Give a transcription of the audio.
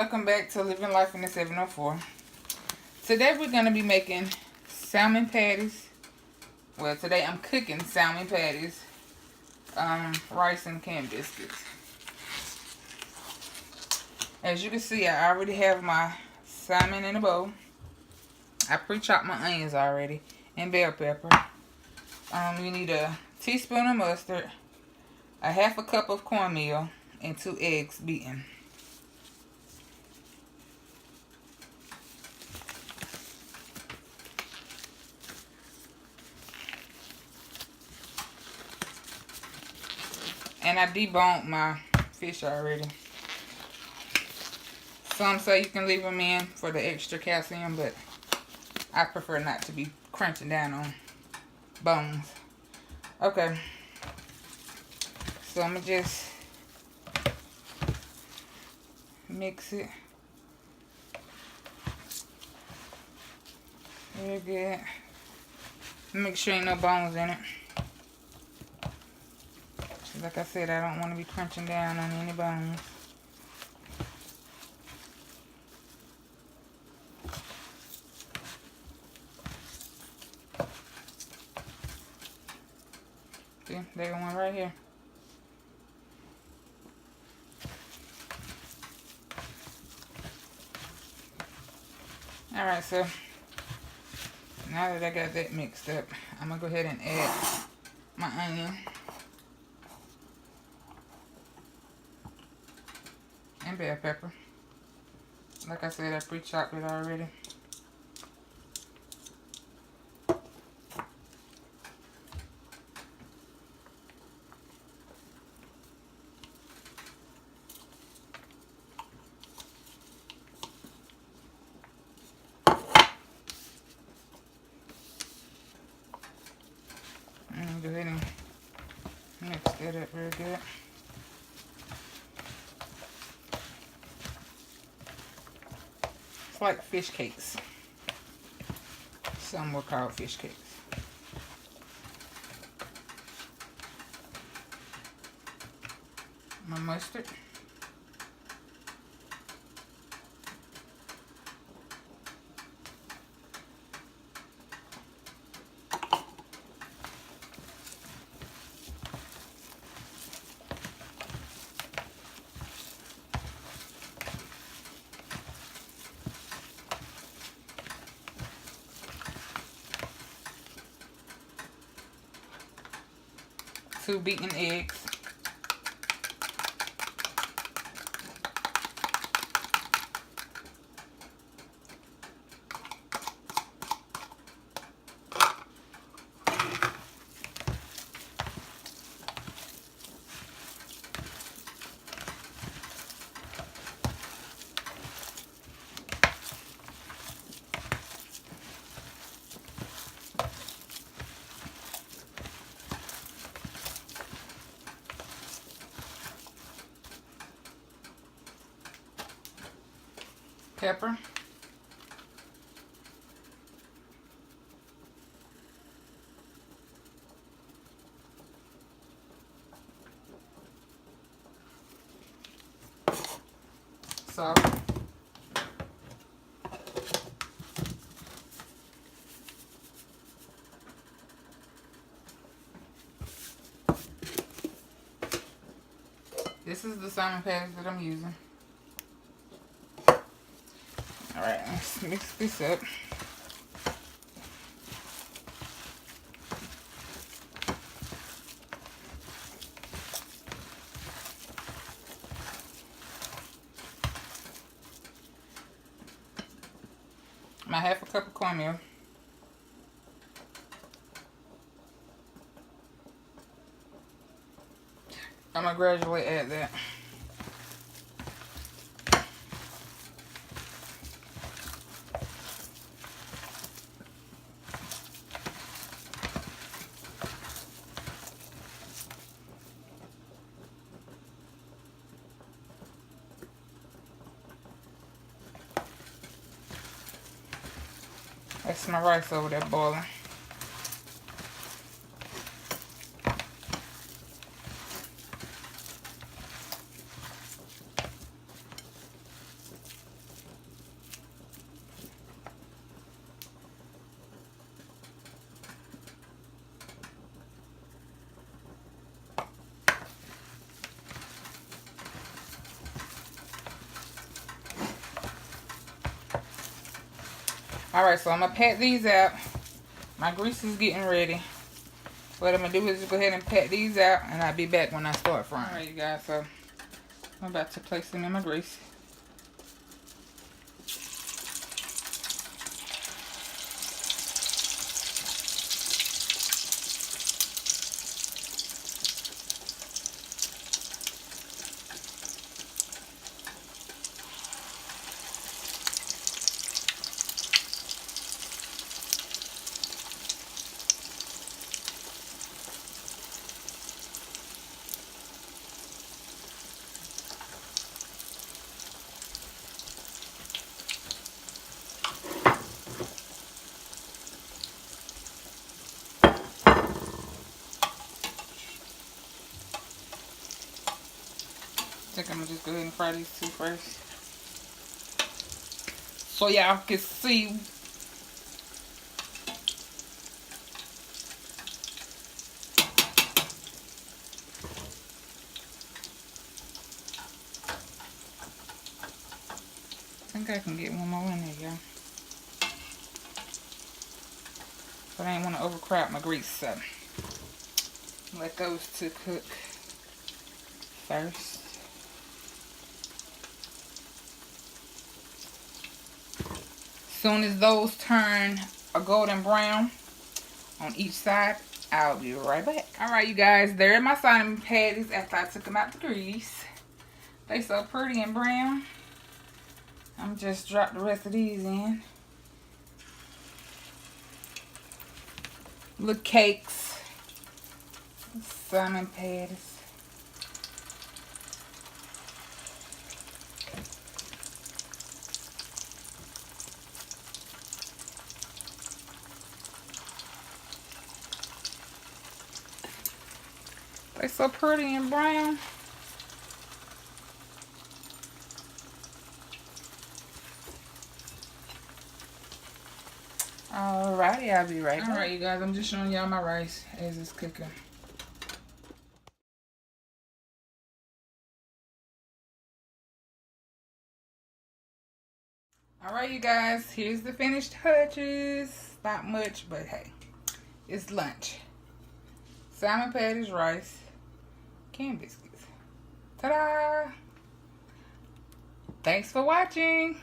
welcome back to Living Life in the 704. Today we're going to be making salmon patties. Well, today I'm cooking salmon patties, rice and canned biscuits. As you can see, I already have my salmon in a bowl. I pre-chopped my onions already and bell pepper. You need a teaspoon of mustard, a half a cup of cornmeal, and 2 eggs beaten. And I deboned my fish already. Some say you can leave them in for the extra calcium, but I prefer not to be crunching down on bones. Okay. So I'm going to just mix it. Very good. Make sure ain't no bones in it. Like I said, I don't want to be crunching down on any bones. See, there's one right here. Alright, so now that I got that mixed up, I'm going to go ahead and add my onion and bell pepper. Like I said, I pre-chopped it already. And go ahead and mix that up real good. It's like fish cakes. Some will call fish cakes. My mustard. Two beaten eggs. Pepper. Salt. This is the salmon patties that I'm using. Alright, let's mix this up. My half a cup of cornmeal. I'm going to gradually add that. That's my rice over there boiling. Alright, so I'm going to pat these out. My grease is getting ready. What I'm going to do is go ahead and pat these out, and I'll be back when I start frying. Alright, you guys, so I'm about to place them in my grease. I think I'm gonna just go ahead and fry these two first, so y'all can see. I think I can get one more in there, y'all. But I ain't want to overcrowd my grease, so let those two cook first. Soon as those turn a golden brown on each side, I'll be right back. Alright, you guys, there are my salmon patties after I took them out the grease. They so pretty and brown. I'm just drop the rest of these in. Little cakes. Salmon patties. They're so pretty and brown. Alrighty, I'll be right back. Alright, you guys, I'm just showing y'all my rice as it's cooking. Alright, you guys, here's the finished touches. Not much, but hey, it's lunch. Salmon patties, rice, canned biscuits. Ta-da! Thanks for watching.